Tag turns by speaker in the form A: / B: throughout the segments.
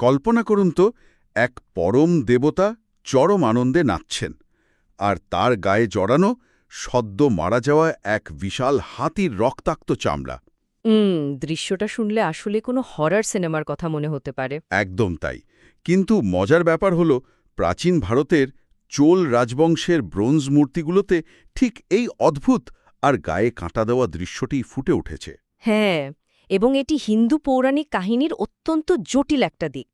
A: কল্পনা করুন তো, এক পরম দেবতা চরম আনন্দে নাচছেন, আর তার গায়ে জড়ানো সদ্য মারা যাওয়া এক বিশাল হাতির রক্তাক্ত চামড়া।
B: দৃশ্যটা শুনলে আসলে কোনো হরর সিনেমার কথা মনে হতে পারে।
A: একদম তাই। কিন্তু মজার ব্যাপার হলো, প্রাচীন ভারতের চোল রাজবংশের ব্রোঞ্জ মূর্তিগুলোতে ঠিক এই অদ্ভুত আর গায়ে কাঁটা দেওয়া দৃশ্যটিই ফুটে উঠেছে।
B: হ্যাঁ, এবং এটি হিন্দু পৌরাণিক কাহিনীর অত্যন্ত জটিল একটা দিক।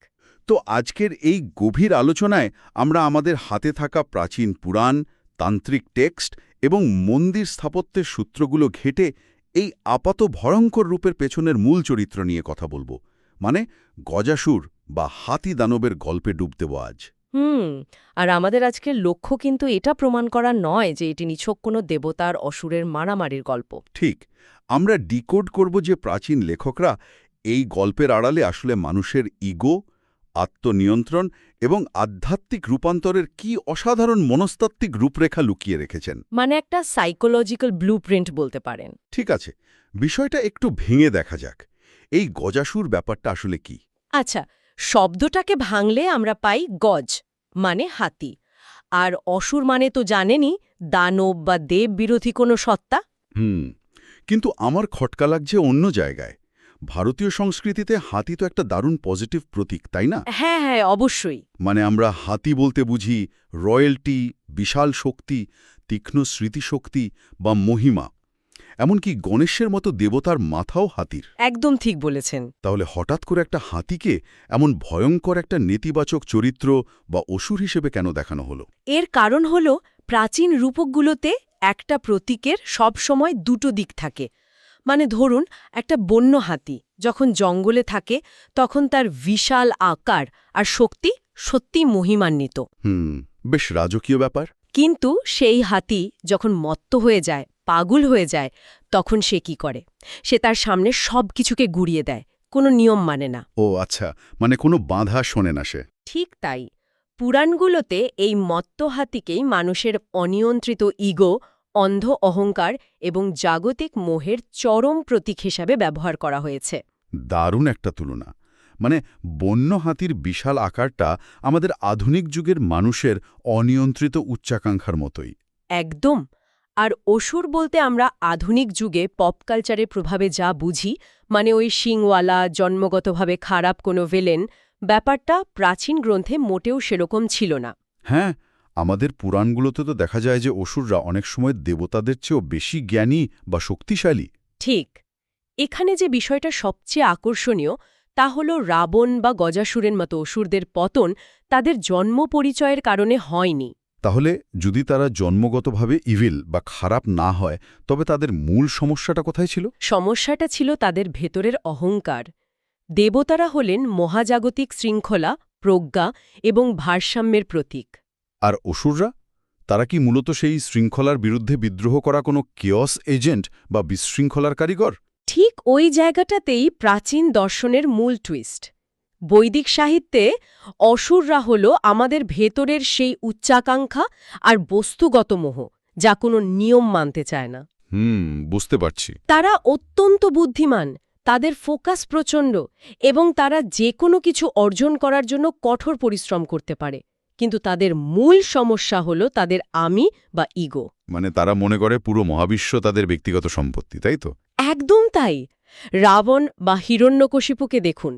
A: তো আজকের এই গভীর আলোচনায় আমরা আমাদের হাতে থাকা প্রাচীন পুরাণ, তান্ত্রিক টেক্সট এবং মন্দির স্থাপত্যের সূত্রগুলো ঘেঁটে এই আপাত ভয়ঙ্কর রূপের পেছনের মূল চরিত্র নিয়ে কথা বলবো, মানে গজাসুর বা হাতি দানবের গল্পে ডুব দেব আজ।
B: আর আমাদের আজকের লক্ষ্য কিন্তু এটা প্রমাণ করা নয় যে এটি নিছক কোনো দেবতার অসুরের মারামারির গল্প।
A: ঠিক, আমরা ডিকোড করব যে প্রাচীন লেখকরা এই গল্পের আড়ালে আসলে মানুষের ইগো, আত্মনিয়ন্ত্রণ এবং আধ্যাত্মিক রূপান্তরের কি অসাধারণ মনস্তাত্ত্বিক রূপরেখা লুকিয়ে রেখেছেন।
B: মানে একটা সাইকোলজিক্যাল ব্লুপ্রিন্ট বলতে পারেন।
A: ঠিক আছে, বিষয়টা একটু ভেঙে দেখা যাক। এই গজাসুর ব্যাপারটা আসলে কি?
B: আচ্ছা, শব্দটাকে ভাঙলে আমরা পাই গজ, মানে হাতি, আর অসুর মানে তো জানেনই দানব বা দেব বিরোধী কোনো সত্তা।
A: কিন্তু আমার খটকা লাগছে অন্য জায়গায়। ভারতীয় সংস্কৃতিতে হাতি তো একটা দারুণ পজিটিভ প্রতীক, তাই না?
B: হ্যাঁ হ্যাঁ, অবশ্যই।
A: মানে আমরা হাতি বলতে বুঝি রয়্যালটি, বিশাল শক্তি, তীক্ষ্ণ স্মৃতিশক্তি বা মহিমা। এমনকি গণেশের মতো দেবতার মাথাও হাতির।
B: একদম ঠিক বলেছেন।
A: তাহলে হঠাৎ করে একটা হাতিকে এমন ভয়ঙ্কর একটা নেতিবাচক চরিত্র বা অসুর হিসেবে কেন দেখানো হলো?
B: এর কারণ হল প্রাচীন রূপকগুলোতে একটা প্রতীকের সবসময় দুটো দিক থাকে। মানে ধরুন, একটা বন্য হাতি যখন জঙ্গলে থাকে তখন তার বিশাল আকার আর শক্তি সত্যি মহিমান্বিত।
A: বেশ রাজকীয় ব্যাপার।
B: কিন্তু সেই হাতি যখন মত্ত হয়ে যায়, পাগল হয়ে যায়, তখন সে কি করে? সে তার সামনে সব কিছুকে গুড়িয়ে দেয়, কোনো নিয়ম মানে না।
A: ও আচ্ছা, মানে কোনো বাধা শোনে না সে।
B: ঠিক তাই। পুরাণগুলোতে এই মত্ত হাতিকেই মানুষের অনিয়ন্ত্রিত ইগো, অন্ধ অহংকার এবং জাগতিক মোহের চরম প্রতীক হিসাবে ব্যবহার করা হয়েছে।
A: দারুণ একটা তুলনা। মানে বন্য হাতির বিশাল আকারটা আমাদের আধুনিক যুগের মানুষের অনিয়ন্ত্রিত উচ্চাকাঙ্ক্ষার মতোই।
B: একদম। আর অসুর বলতে আমরা আধুনিক যুগে পপ কালচারের প্রভাবে যা বুঝি, মানে ওই শিংওয়ালা, জন্মগতভাবে খারাপ কোনো ভিলেন, ব্যাপারটা প্রাচীন গ্রন্থে মোটেও সেরকম ছিল না।
A: হ্যাঁ, আমাদের পুরাণগুলোতে তো দেখা যায় যে অসুররা অনেক সময় দেবতাদের চেয়েও বেশি জ্ঞানী বা শক্তিশালী।
B: ঠিক। এখানে যে বিষয়টা সবচেয়ে আকর্ষণীয় তা হল রাবণ বা গজাসুরের মতো অসুরদের পতন তাদের জন্ম পরিচয়ের কারণে হয়নি।
A: তাহলে যদি তারা জন্মগতভাবে ইভিল বা খারাপ না হয়, তবে তাদের মূল সমস্যাটা কোথায় ছিল?
B: সমস্যাটা ছিল তাদের ভেতরের অহংকার। দেবতারা হলেন মহাজাগতিক শৃঙ্খলা, প্রজ্ঞা এবং ভারসাম্যের প্রতীক।
A: আর অসুররা? তারা কি মূলত সেই শৃঙ্খলার বিরুদ্ধে বিদ্রোহ করা কোনো কেয়স এজেন্ট বা বিশৃঙ্খলার কারিগর?
B: ঠিক ওই জায়গাটাতেই প্রাচীন দর্শনের মূল টুইস্ট। বৈদিক সাহিত্যে অসুররা হল আমাদের ভেতরের সেই উচ্চাকাঙ্ক্ষা আর বস্তুগত মোহ, যা কোনো নিয়ম মানতে চায় না।
A: বুঝতে পারছি।
B: তারা অত্যন্ত বুদ্ধিমান, তাদের ফোকাস প্রচণ্ড, এবং তারা যে কোনো কিছু অর্জন করার জন্য কঠোর পরিশ্রম করতে পারে। কিন্তু তাদের মূল সমস্যা হল তাদের আমি বা ইগো।
A: মানে তারা মনে করে পুরো মহাবিশ্ব তাদের ব্যক্তিগত সম্পত্তি, তাই তো?
B: একদম তাই। রাবণ বা হিরণ্যকশিপুকে দেখুন,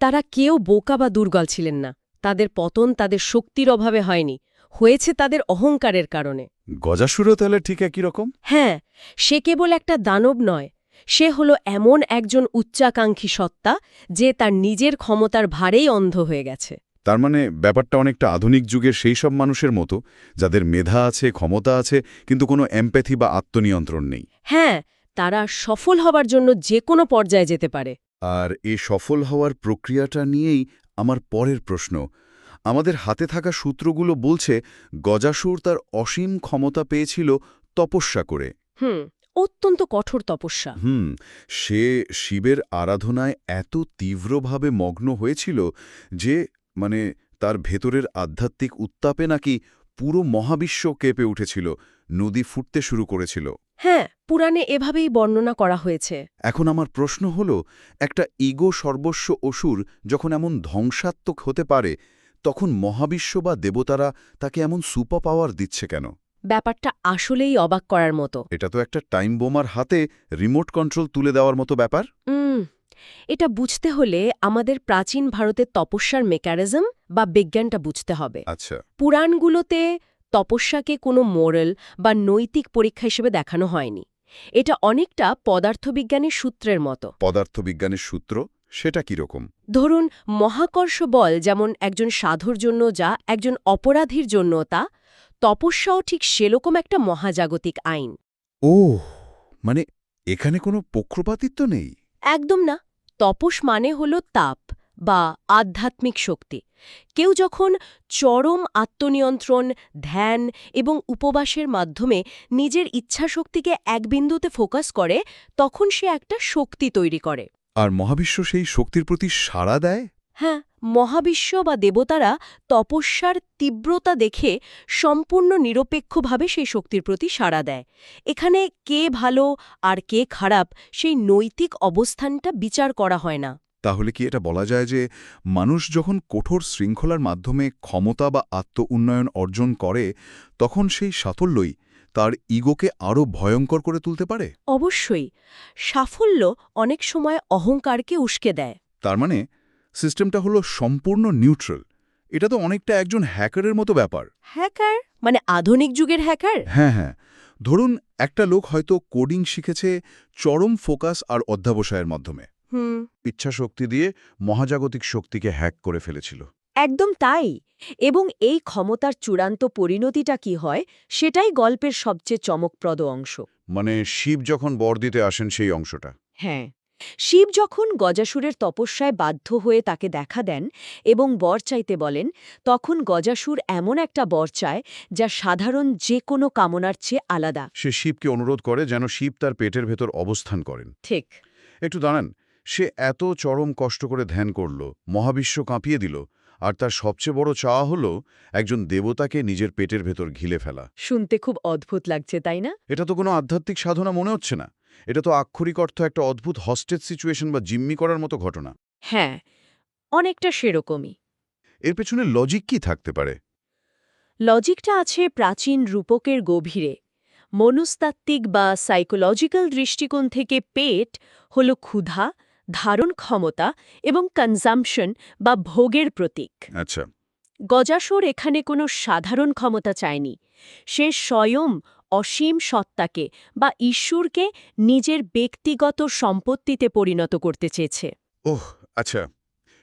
B: তারা কেউ বোকা বা দুর্বল ছিলেন না। তাদের পতন তাদের শক্তির অভাবে হয়নি, হয়েছে তাদের অহংকারের কারণে।
A: গজাসুরও তাহলে ঠিক একই রকম?
B: হ্যাঁ, সে কেবল একটা দানব নয়, সে হলো এমন একজন উচ্চাকাঙ্ক্ষী সত্তা যে তার নিজের ক্ষমতার ভারেই অন্ধ হয়ে গেছে।
A: তার মানে ব্যাপারটা অনেকটা আধুনিক যুগের সেই সব মানুষের মতো, যাদের মেধা আছে, ক্ষমতা আছে, কিন্তু কোনো এমপ্যাথি বা আত্মনিয়ন্ত্রণ নেই।
B: হ্যাঁ, তারা সফল হবার জন্য যে কোনো পর্যায়ে যেতে পারে।
A: আর এই সফল হওয়ার প্রক্রিয়াটা নিয়েই আমার পরের প্রশ্ন। আমাদের হাতে থাকা সূত্রগুলো বলছে গজাসুর তার অসীম ক্ষমতা পেয়েছিল তপস্যা করে।
B: অত্যন্ত কঠোর তপস্যা।
A: সে শিবের আরাধনায় এত তীব্রভাবে মগ্ন হয়েছিল যে তার ভেতরের আধ্যাত্মিক উত্তাপে নাকি পুরো মহাবিশ্ব কেঁপে উঠেছিল, নদী ফুটতে শুরু করেছিল।
B: হ্যাঁ, পুরাণে এভাবেই বর্ণনা করা হয়েছে।
A: এখন আমার প্রশ্ন হল, একটা ইগো সর্বস্ব অসুর যখন এমন ধ্বংসাত্মক হতে পারে, তখন মহাবিশ্ব বা দেবতারা তাকে এমন সুপার পাওয়ার দিচ্ছে কেন?
B: ব্যাপারটা আসলেই অবাক করার মতো।
A: এটা তো একটা টাইম বোমার হাতে রিমোট কন্ট্রোল তুলে দেওয়ার মতো ব্যাপার।
B: এটা বুঝতে হলে আমাদের প্রাচীন ভারতের তপস্যার মেকানিজম বা বিজ্ঞানটা বুঝতে হবে।
A: আচ্ছা,
B: পুরাণগুলোতে তপস্যাকে কোনো মোরাল বা নৈতিক পরীক্ষা হিসেবে দেখানো হয়নি। এটা অনেকটা পদার্থবিজ্ঞানের সূত্রের মতো।
A: পদার্থবিজ্ঞানের সূত্র সেটা কিরকম?
B: ধরুন, মহাকর্ষ বল যেমন একজন সাধুর জন্য যা একজন অপরাধীর জন্য তা, তপস্যাও ঠিক সেরকম একটা মহাজাগতিক আইন।
A: ওহ, মানে এখানে কোনো পক্ষপাতিত্ব নেই।
B: একদম না। তপস মানে হল তাপ বা আধ্যাত্মিক শক্তি। কেউ যখন চরম আত্মনিয়ন্ত্রণ, ধ্যান এবং উপবাসের মাধ্যমে নিজের ইচ্ছাশক্তিকে এক বিন্দুতে ফোকাস করে, তখন সে একটা শক্তি তৈরি করে।
A: আর মহাবিশ্ব সেই শক্তির প্রতি সাড়া দেয়?
B: হ্যাঁ, মহাবিশ্ব বা দেবতারা তপস্যার তীব্রতা দেখে সম্পূর্ণ নিরপেক্ষভাবে সেই শক্তির প্রতি সাড়া দেয়। এখানে কে ভালো আর কে খারাপ সেই নৈতিক অবস্থানটা বিচার করা হয় না।
A: তাহলে কি এটা বলা যায় যে মানুষ যখন কঠোর শৃঙ্খলার মাধ্যমে ক্ষমতা বা আত্ম-উন্নয়ন অর্জন করে, তখন সেই সাফল্যই তার ইগোকে আরও ভয়ঙ্কর করে তুলতে পারে?
B: অবশ্যই, সাফল্য অনেক সময় অহংকারকে উস্কে দেয়।
A: তার মানে সিস্টেমটা হলো সম্পূর্ণ নিউট্রাল। এটা তো অনেকটা একজন হ্যাকারের মতো ব্যাপার।
B: হ্যাকার মানে আধুনিক যুগের হ্যাকার?
A: হ্যাঁ হ্যাঁ, ধরুন একটা লোক হয়তো কোডিং শিখেছে চরম ফোকাস আর অধ্যাবসায়ের মাধ্যমে, ইচ্ছাশক্তি দিয়ে মহাজাগতিক শক্তিকে হ্যাক করে ফেলেছিল।
B: একদম তাই। এবং এই ক্ষমতার চূড়ান্ত পরিণতিটা কি হয়, সেটাই গল্পের সবচেয়ে চমকপ্রদ অংশ।
A: মানে শিব যখন বর দিতে আসেন সেই অংশটা।
B: হ্যাঁ, শিব যখন গজাসুরের তপস্যায় বাধ্য হয়ে তাকে দেখা দেন এবং বর চাইতে বলেন, তখন গজাসুর এমন একটা বর চায় যা সাধারণ যে কোনো কামনার চেয়ে আলাদা।
A: সে শিবকে অনুরোধ করে যেন শিব তার পেটের ভেতর অবস্থান করেন।
B: ঠিক।
A: একটু দাঁড়ান, সে এত চরম কষ্ট করে ধ্যান করল, মহাবিশ্ব কাঁপিয়ে দিল, আর তার সবচেয়ে বড় চাওয়া হলো একজন দেবতাকে নিজের পেটের ভেতর ঘিলে ফেলা।
B: শুনতে খুব অদ্ভুত লাগছে, তাই না?
A: এটা তো কোনো আধ্যাত্মিক সাধনা মনে হচ্ছে না। এটা তো আক্ষরিক অর্থ একটা অদ্ভুত হস্টেজ সিচুয়েশন বা জিম্মি করার মতো ঘটনা।
B: হ্যাঁ, অনেকটা সেরকমই।
A: এর পেছনে লজিক কি থাকতে পারে?
B: লজিকটা আছে প্রাচীন রূপকের গভীরে। মনস্তাত্ত্বিক বা সাইকোলজিক্যাল দৃষ্টিকোণ থেকে পেট হল ক্ষুধা, ধারণ ক্ষমতা এবং কনজাম্পশন বা ভোগের প্রতীক।
A: আচ্ছা,
B: গজাসুর এখানে কোনো সাধারণ ক্ষমতা চায়নি। সে স্বয়ং অসীম সত্তাকে বা ঈশ্বরকে নিজের ব্যক্তিগত সম্পত্তিতে পরিণত করতে চেয়েছে।
A: ওহ আচ্ছা,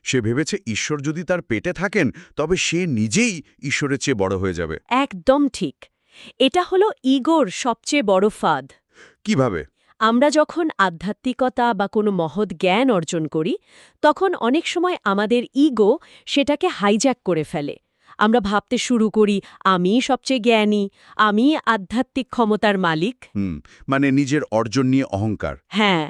A: সে ভেবেছে ঈশ্বর যদি তার পেটে থাকেন তবে সে নিজেই ঈশ্বরের চেয়ে বড় হয়ে যাবে।
B: একদম ঠিক। এটা হলো ইগোর সবচেয়ে বড় ফাঁদ।
A: কিভাবে?
B: আমরা যখন আধ্যাত্মিকতা বা কোনো মহৎ জ্ঞান অর্জন করি, তখন অনেক সময় আমাদের ইগো সেটাকে হাইজ্যাক করে ফেলে। আমরা ভাবতে শুরু করি, আমিই সবচেয়ে জ্ঞানী, আমিই আধ্যাত্মিক ক্ষমতার মালিক।
A: মানে নিজের অর্জন নিয়ে অহংকার।
B: হ্যাঁ,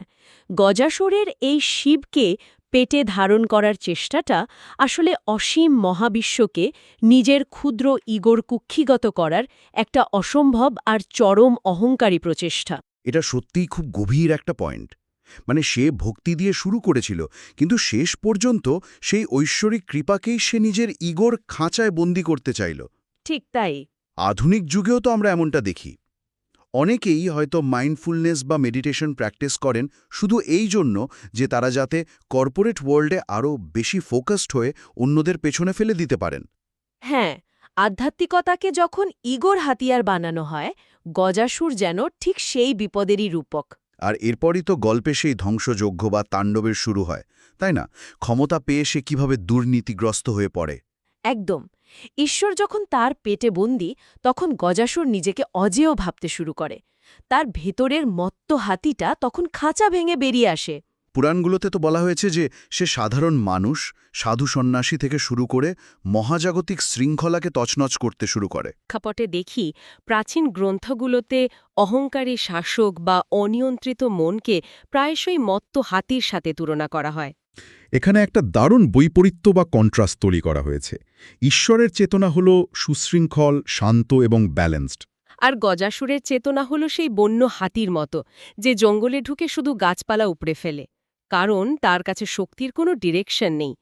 B: গজাসুরের এই শিবকে পেটে ধারণ করার চেষ্টাটা আসলে অসীম মহাবিশ্বকে নিজের ক্ষুদ্র ইগোর কুক্ষিগত করার একটা অসম্ভব আর চরম অহংকারী প্রচেষ্টা।
A: এটা সত্যিই খুব গভীর একটা পয়েন্ট। মানে সে ভক্তি দিয়ে শুরু করেছিল, কিন্তু শেষ পর্যন্ত সেই ঐশ্বরিক কৃপাকেই সে নিজের ইগোর খাঁচায় বন্দি করতে চাইল।
B: ঠিক তাই।
A: আধুনিক যুগেও তো আমরা এমনটা দেখি। অনেকেই হয়তো মাইন্ডফুলনেস বা মেডিটেশন প্র্যাকটিস করেন শুধু এই জন্য যে তারা যাতে কর্পোরেট ওয়ার্ল্ডে আরও বেশি ফোকাসড হয়ে অন্যদের পেছনে ফেলে দিতে পারেন।
B: হ্যাঁ, আধ্যাত্মিকতাকে যখন ইগোর হাতিয়ার বানানো হয়, গজাসুর যেন ঠিক সেই বিপদেরই রূপক।
A: আর এরপরই তো গল্পে সেই ধ্বংসযজ্ঞ বা তাণ্ডবের শুরু হয়, তাই না? ক্ষমতা পেয়ে সে কিভাবে দুর্নীতিগ্রস্ত হয়ে পড়ে।
B: একদম। ঈশ্বর যখন তার পেটে বন্দী, তখন গজাসুর নিজেকে অজেয় ভাবতে শুরু করে। তার ভেতরের মত্ত হাতিটা তখন খাঁচা ভেঙে বেরিয়ে আসে।
A: পুরাণগুলোতে তো বলা হয়েছে যে সে সাধারণ মানুষ, সাধু সন্ন্যাসী থেকে শুরু করে মহাজাগতিক শৃঙ্খলাকে তছনছ করতে শুরু করে।
B: প্রেক্ষাপটে দেখি প্রাচীন গ্রন্থগুলোতে অহংকারী শাসক বা অনিয়ন্ত্রিত মনকে প্রায়শই মত্ত হাতির সাথে তুলনা করা হয়।
C: এখানে একটা দারুণ বৈপরীত্য বা কন্ট্রাস্ট তৈরি করা হয়েছে। ঈশ্বরের চেতনা হল সুশৃঙ্খল, শান্ত এবং ব্যালেন্সড।
B: আর গজাসুরের চেতনা হলো সেই বন্য হাতির মতো, যে জঙ্গলে ঢুকে শুধু গাছপালা উপড়ে ফেলে, কারণ তার কাছে শক্তির কোনো ডিরেকশন নেই।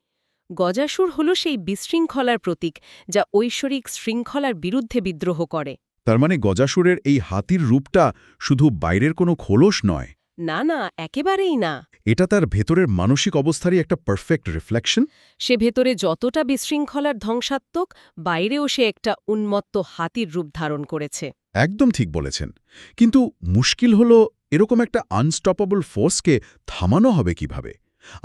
B: গজাসুর হলো সেই বিশৃঙ্খলার প্রতীক, যা ঐশ্বরিক শৃঙ্খলার বিরুদ্ধে বিদ্রোহ করে।
C: তার মানে গজাসুরের এই হাতির রূপটা শুধু বাইরের কোনো খোলস নয়,
B: না না, একেবারেই না।
C: এটা তার ভেতরের মানসিক অবস্থারই একটা পারফেক্ট রিফ্লেকশন।
B: সে ভেতরে যতটা বিশৃঙ্খলার ধ্বংসাত্মক, বাইরেও সে একটা উন্মত্ত হাতির রূপ ধারণ করেছে।
C: একদম ঠিক বলেছেন। কিন্তু মুশকিল হলো, এরকম একটা আনস্টপেবল ফোর্সকে থামানো হবে কিভাবে?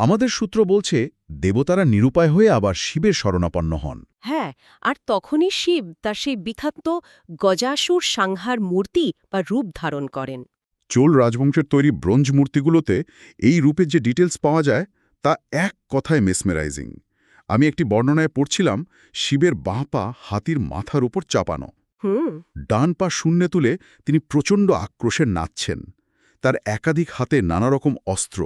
C: আমাদের সূত্র বলছে দেবতারা নিরুপায় হয়ে আবার শিবের শরণাপন্ন হন।
B: হ্যাঁ, আর তখনই শিব তার সেই বিখ্যাত গজাসুর সংহার মূর্তি বা রূপ ধারণ করেন।
C: চোল রাজবংশের তৈরি ব্রোঞ্জ মূর্তিগুলোতে এই রূপের যে ডিটেলস পাওয়া যায় তা এক কথায় মেসমেরাইজিং। আমি একটি বর্ণনায় পড়ছিলাম, শিবের বাঁ পা হাতির মাথার উপর চাপানো, ডান পা শূন্যে তুলে তিনি প্রচণ্ড আক্রোশে নাচছেন। তার একাধিক হাতে নানা রকম অস্ত্র,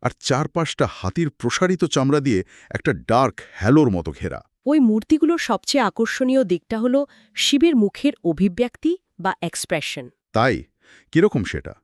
C: আর চারপাশটা হাতির প্রসারিত চামড়া দিয়ে একটা ডার্ক হ্যালোর মতো ঘেরা।
B: ওই মূর্তিগুলোর সবচেয়ে আকর্ষণীয় দিকটা হলো শিবের মুখের অভিব্যক্তি বা এক্সপ্রেশন।
C: তাই কিরকম সেটা?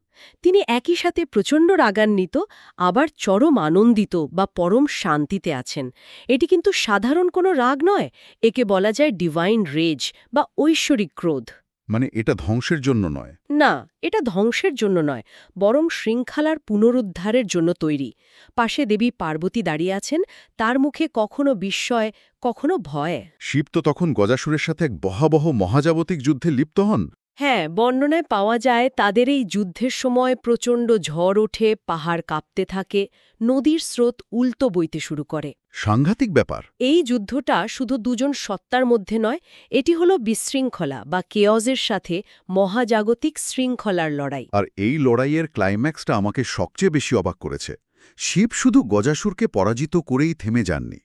B: তিনি একই সাথে প্রচণ্ড রাগান্বিত, আবার চরম আনন্দিত বা পরম শান্তিতে আছেন। এটি কিন্তু সাধারণ কোনো রাগ নয়, একে বলা যায় ডিভাইন রেজ বা ঐশ্বরিক ক্রোধ।
C: মানে এটা ধ্বংসের জন্য নয়?
B: না, এটা ধ্বংসের জন্য নয়, বরং শৃঙ্খলার পুনরুদ্ধারের জন্য তৈরি। পাশে দেবী পার্বতী দাঁড়িয়ে আছেন, তার মুখে কখনো বিস্ময়, কখনো ভয়।
C: শিব তো তখন গজাসুরের সাথে এক বহাবহ মহাজাগতিক যুদ্ধে লিপ্ত হন।
B: হ্যাঁ, বর্ণনায় পাওয়া যায় তাদের এই যুদ্ধের সময় প্রচণ্ড ঝড় ওঠে, পাহাড় কাঁপতে থাকে, নদীর স্রোত উল্টো বইতে শুরু করে।
C: সাংঘাতিক ব্যাপার।
B: এই যুদ্ধটা শুধু দুজন সত্তার মধ্যে নয়, এটি হলো বিশৃঙ্খলা বা কেয়জের সাথে মহাজাগতিক শৃঙ্খলার লড়াই।
C: আর এই লড়াইয়ের ক্লাইম্যাক্সটা আমাকে সবচেয়ে বেশি অবাক করেছে। শিব শুধু গজাসুরকে পরাজিত করেই থেমে যাননি।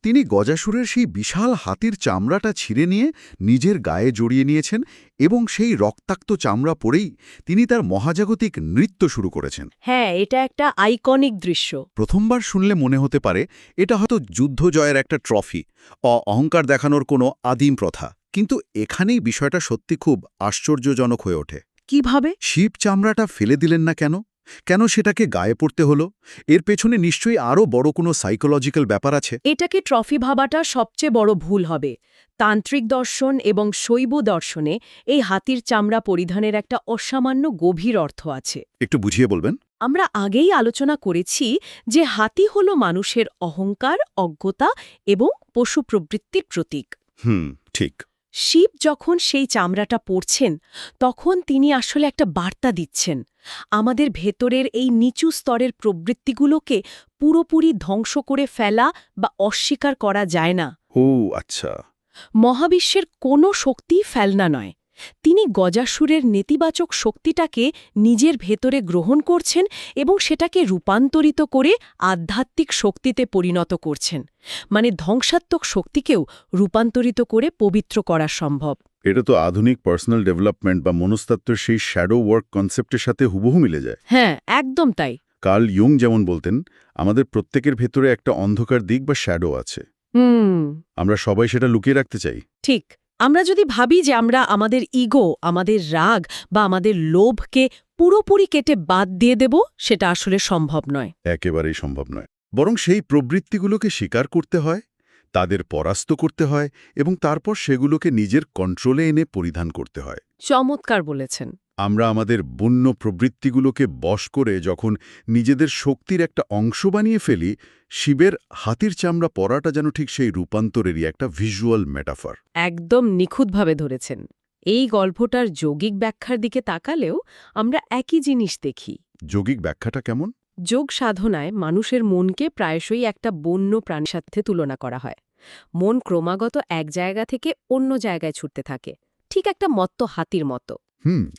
C: তিনি গজাসুরের সেই বিশাল হাতির চামড়াটা ছিঁড়ে নিয়ে নিজের গায়ে জড়িয়ে নিয়েছেন, এবং সেই রক্তাক্ত চামড়া পরেই তিনি তার মহাজাগতিক নৃত্য শুরু করেছেন।
B: হ্যাঁ, এটা একটা আইকনিক দৃশ্য।
C: প্রথমবার শুনলে মনে হতে পারে এটা হয়তো যুদ্ধ জয়ের একটা ট্রফি, অহংকার দেখানোর কোনো আদিম প্রথা। কিন্তু এখানেই বিষয়টা সত্যি খুব আশ্চর্যজনক হয়ে ওঠে।
B: কিভাবে?
C: শিব চামড়াটা ফেলে দিলেন না কেন? কেন সেটাকে গায়ে পড়তে হলো? এর পেছনে নিশ্চয়ই আরও বড় কোনো সাইকোলজিক্যাল ব্যাপার আছে।
B: এটাকে ট্রফি ভাবাটা সবচেয়ে বড় ভুল হবে। তান্ত্রিক দর্শন এবং শৈব দর্শনে এই হাতির চামড়া পরিধানের একটা অসামান্য গভীর অর্থ আছে।
C: একটু বুঝিয়ে বলবেন?
B: আমরা আগেই আলোচনা করেছি যে হাতি হল মানুষের অহংকার, অজ্ঞতা এবং পশু প্রবৃত্তির প্রতীক।
C: ঠিক।
B: শিব যখন সেই চামড়াটা পরছেন, তখন তিনি আসলে একটা বার্তা দিচ্ছেন, আমাদের ভেতরের এই নিচু স্তরের প্রবৃত্তিগুলোকে পুরোপুরি ধ্বংস করে ফেলা বা অস্বীকার করা যায় না।
C: ও আচ্ছা।
B: মহাবিশ্বের কোনো শক্তিই ফেলনা নয়। তিনি গজাসুরের নেতিবাচক শক্তিটাকে নিজের ভেতরে গ্রহণ করছেন এবং সেটাকে রূপান্তরিত করে আধ্যাত্মিক শক্তিতে পরিণত করছেন। মানে ধ্বংসাত্মক শক্তিকেও রূপান্তরিত করে পবিত্র করা সম্ভব।
C: এটা তো আধুনিক পার্সোনাল ডেভেলপমেন্ট বা মনস্তাত্ত্বের সেই শ্যাডো ওয়ার্ক কনসেপ্টের সাথে হুবহু মিলে যায়।
B: হ্যাঁ, একদম তাই।
C: কার্ল ইয়ং যেমন বলতেন, আমাদের প্রত্যেকের ভেতরে একটা অন্ধকার দিক বা শ্যাডো আছে। আমরা সবাই সেটা লুকিয়ে রাখতে চাই।
B: ঠিক। আমরা যদি ভাবি যে আমরা আমাদের ইগো, আমাদের রাগ বা আমাদের লোভকে পুরোপুরি কেটে বাদ দিয়ে দেব, সেটা আসলে সম্ভব নয়।
C: একেবারেই সম্ভব নয়। বরং সেই প্রবৃত্তিগুলোকে স্বীকার করতে হয়, তাদের পরাস্ত করতে হয়, এবং তারপর সেগুলোকে নিজের কন্ট্রোলে এনে পরিধান করতে হয়।
B: চমৎকার বলেছেন।
C: আমরা আমাদের বন্য প্রবৃত্তিগুলোকে বশ করে যখন নিজেদের শক্তির একটা অংশ বানিয়ে ফেলি, শিবের হাতির চামড়া পরাটা যেন ঠিক সেই রূপান্তরেরই একটা ভিজুয়াল মেটাফর।
B: একদম নিখুঁতভাবে ধরেছেন। এই গল্পটার যৌগিক ব্যাখ্যার দিকে তাকালেও আমরা একই জিনিস দেখি।
C: যৌগিক ব্যাখ্যাটা কেমন?
B: যোগ সাধনায় মানুষের মনকে প্রায়শই একটা বন্য প্রাণীর সাথে তুলনা করা হয়। মন ক্রমাগত এক জায়গা থেকে অন্য জায়গায় ছুটতে থাকে, ঠিক একটা মত্ত হাতির মতো।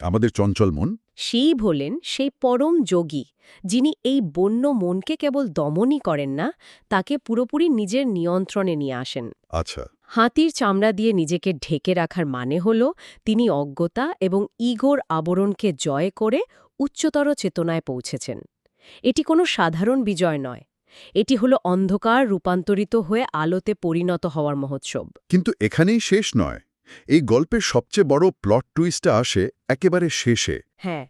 C: আমাদের চঞ্চল মন।
B: শিব হলেন সেই পরম যোগী, যিনি এই বন্য মনকে কেবল দমনই করেন না, তাকে পুরোপুরি নিজের নিয়ন্ত্রণে নিয়ে আসেন।
C: আচ্ছা।
B: হাতির চামড়া দিয়ে নিজেকে ঢেকে রাখার মানে হল তিনি অজ্ঞতা এবং ইগোর আবরণকে জয় করে উচ্চতর চেতনায় পৌঁছেছেন। এটি কোনো সাধারণ বিজয় নয়, এটি হলো অন্ধকার রূপান্তরিত হয়ে আলোতে পরিণত হওয়ার মহোৎসব।
C: কিন্তু এখানেই শেষ নয়। এই গল্পের সবচেয়ে বড় প্লট টুইস্টটা আসে একেবারে শেষে।
B: হ্যাঁ,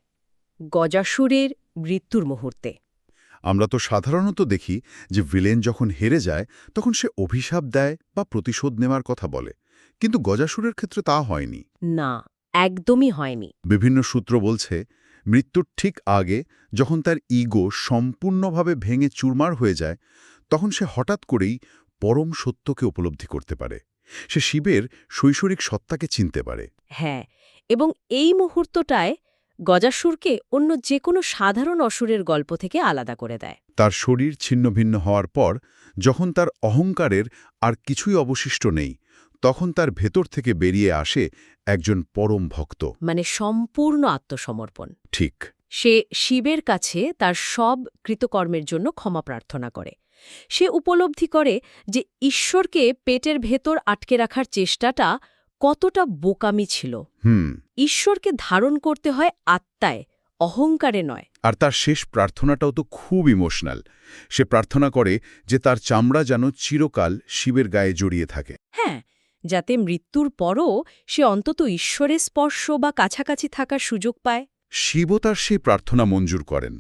B: গজাসুরের মৃত্যুর মুহূর্তে।
C: আমরা তো সাধারণত দেখি যে ভিলেন যখন হেরে যায় তখন সে অভিশাপ দেয় বা প্রতিশোধ নেওয়ার কথা বলে, কিন্তু গজাসুরের ক্ষেত্রে তা হয়নি।
B: না, একদমই হয়নি।
C: বিভিন্ন সূত্র বলছে মৃত্যুর ঠিক আগে যখন তার ইগো সম্পূর্ণভাবে ভেঙে চুরমার হয়ে যায় তখন সে হঠাৎ করেই পরম সত্যকে উপলব্ধি করতে পারে। সে শিবের শৈশরিক সত্তাকে চিনতে পারে।
B: হ্যাঁ, এবং এই মুহূর্তটায় গজাসুরকে অন্য যে কোনো সাধারণ অসুরের গল্প থেকে আলাদা করে দেয়।
C: তার শরীর ছিন্নভিন্ন হওয়ার পর যখন তার অহংকারের আর কিছুই অবশিষ্ট নেই তখন তার ভেতর থেকে বেরিয়ে আসে একজন পরম ভক্ত।
B: মানে সম্পূর্ণ আত্মসমর্পণ।
C: ঠিক।
B: সে শিবের কাছে তার সব কৃতকর্মের জন্য ক্ষমা প্রার্থনা করে। সে উপলব্ধি করে যে ঈশ্বরকে পেটের ভেতর আটকে রাখার চেষ্টাটা কতটা বোকামি ছিল। ঈশ্বরকে ধারণ করতে হয় আত্মায়, অহংকারে নয়।
C: আর তার শেষ প্রার্থনাটাও তো খুব ইমোশনাল। সে প্রার্থনা করে যে তার চামড়া যেন চিরকাল শিবের গায়ে জড়িয়ে থাকে।
B: হ্যাঁ, যাতে মৃত্যুর পরও সে অন্তত ঈশ্বরের স্পর্শ বা কাছাকাছি থাকার সুযোগ পায়।
C: শিবও তার সেই প্রার্থনা মঞ্জুর করেন।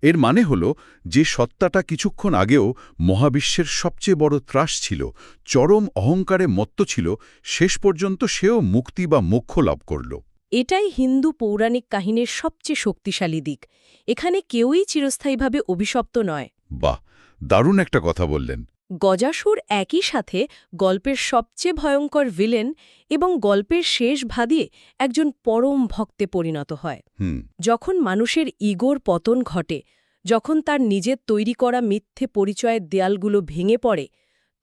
C: এর মানে হল যে সত্তাটা কিছুক্ষণ আগেও মহাবিশ্বের সবচেয়ে বড় ত্রাস ছিল, চরম অহংকারে মত্ত ছিল, শেষ পর্যন্ত সেও মুক্তি বা মোক্ষ লাভ করল।
B: এটাই হিন্দু পৌরাণিক কাহিনীর সবচেয়ে শক্তিশালী দিক। এখানে কেউই চিরস্থায়ীভাবে অভিশপ্ত নয়।
C: বাহ, দারুণ একটা কথা বললেন।
B: গজাসুর একই সাথে গল্পের সবচেয়ে ভয়ঙ্কর ভিলেন এবং গল্পের শেষ ভাদিয়ে একজন পরম ভক্তে পরিণত হয়। যখন মানুষের ইগোর পতন ঘটে, যখন তার নিজের তৈরি করা মিথ্যে পরিচয়ের দেয়ালগুলো ভেঙে পড়ে,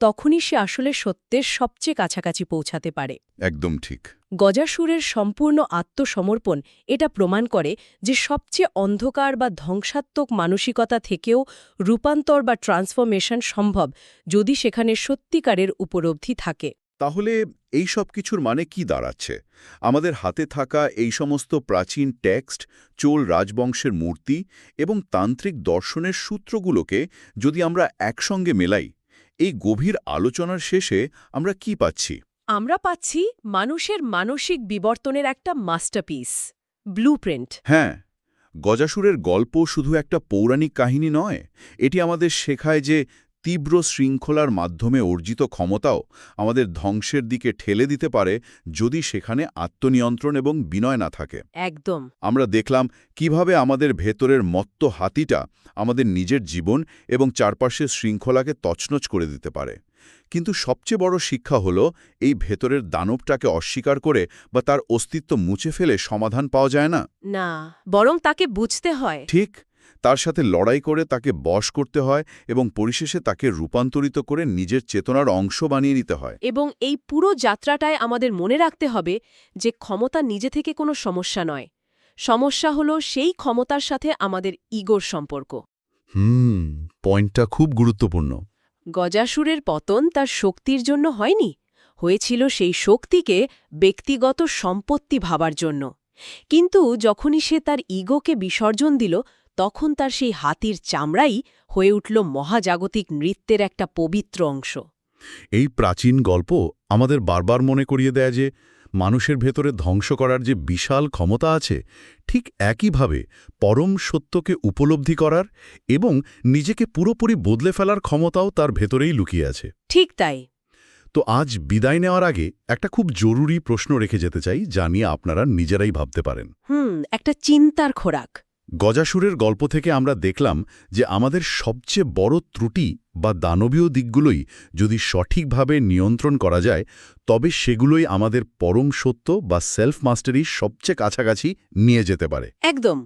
B: তখনই সে আসলে সত্যের সবচেয়ে কাছাকাছি পৌঁছাতে পারে।
C: একদম ঠিক।
B: গজাসুরের সম্পূর্ণ আত্মসমর্পণ এটা প্রমাণ করে যে সবচেয়ে অন্ধকার বা ধ্বংসাত্মক মানসিকতা থেকেও রূপান্তর বা ট্রান্সফরমেশন সম্ভব যদি সেখানে সত্যিকারের উপলব্ধি থাকে।
A: তাহলে এই সব কিছুর মানে কি দাঁড়াচ্ছে? আমাদের হাতে থাকা এই সমস্ত প্রাচীন টেক্সট, চোল রাজবংশের মূর্তি এবং তান্ত্রিক দর্শনের সূত্রগুলোকে যদি আমরা একসঙ্গে মেলাই, এই গভীর আলোচনার শেষে আমরা কি পাচ্ছি?
B: আমরা পাচ্ছি মানুষের মানসিক বিবর্তনের একটা মাস্টারপিস, ব্লুপ্রিন্ট।
A: হ্যাঁ, গজাসুরের গল্প শুধু একটা পৌরাণিক কাহিনী নয়, এটি আমাদের শেখায় যে তীব্র শৃঙ্খলার মাধ্যমে অর্জিত ক্ষমতাও আমাদের ধ্বংসের দিকে ঠেলে দিতে পারে যদি সেখানে আত্মনিয়ন্ত্রণ এবং বিনয় না থাকে।
B: একদম।
A: আমরা দেখলাম কিভাবে আমাদের ভেতরের মত্ত হাতিটা আমাদের নিজের জীবন এবং চারপাশের শৃঙ্খলাকে তছনছ করে দিতে পারে। কিন্তু সবচেয়ে বড় শিক্ষা হলো এই ভেতরের দানবটাকে অস্বীকার করে বা তার অস্তিত্ব মুছে ফেলে সমাধান পাওয়া যায় না।
B: না, বরং তাকে বুঝতে হয়।
A: ঠিক, তার সাথে লড়াই করে তাকে বশ করতে হয় এবং পরিশেষে তাকে রূপান্তরিত করে নিজের চেতনার অংশ বানিয়ে নিতে হয়।
B: এবং এই পুরো যাত্রাটায় আমাদের মনে রাখতে হবে যে ক্ষমতা নিজে থেকে কোনো সমস্যা নয়। সমস্যা হলো সেই ক্ষমতার সাথে আমাদের ইগোর সম্পর্ক।
C: পয়েন্টটা খুব গুরুত্বপূর্ণ।
B: গজাসুরের পতন তার শক্তির জন্য হয়নি, হয়েছিল সেই শক্তিকে ব্যক্তিগত সম্পত্তি ভাবার জন্য। কিন্তু যখনই সে তার ইগোকে বিসর্জন দিল, তখন তার সেই হাতির চামড়াই হয়ে উঠল মহাজাগতিক নৃত্যের একটা পবিত্র অংশ।
C: এই প্রাচীন গল্প আমাদের বারবার মনে করিয়ে দেয় যে মানুষের ভেতরে ধ্বংস করার যে বিশাল ক্ষমতা আছে, ঠিক একইভাবে পরম সত্যকে উপলব্ধি করার এবং নিজেকে পুরোপুরি বদলে ফেলার ক্ষমতাও তার ভেতরেই লুকিয়ে আছে।
B: ঠিক তাই।
C: তো আজ বিদায় নেওয়ার আগে একটা খুব জরুরি প্রশ্ন রেখে যেতে চাই, যা নিয়ে আপনারা নিজেরাই ভাবতে পারেন।
B: একটা চিন্তার খোরাক।
C: গজাসুরের গল্প থেকে আমরা দেখলাম যে আমাদের সবচেয়ে বড় ত্রুটি বা দানবীয় দিকগুলোই যদি সঠিকভাবে নিয়ন্ত্রণ করা যায়, তবে সেগুলোই আমাদের পরম সত্য বা সেলফ মাস্টারির সবচেয়ে কাছাকাছি নিয়ে যেতে পারে।
B: একদম।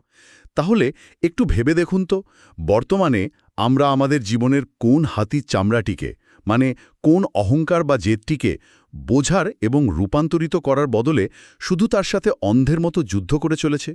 C: তাহলে একটু ভেবে দেখুন তো, বর্তমানে আমরা আমাদের জীবনের কোন হাতির চামড়াটিকে, মানে কোন অহংকার বা জেদটিকে বোঝার এবং রূপান্তরিত করার বদলে শুধু তার সাথে অন্ধের মতো যুদ্ধ করে চলেছে?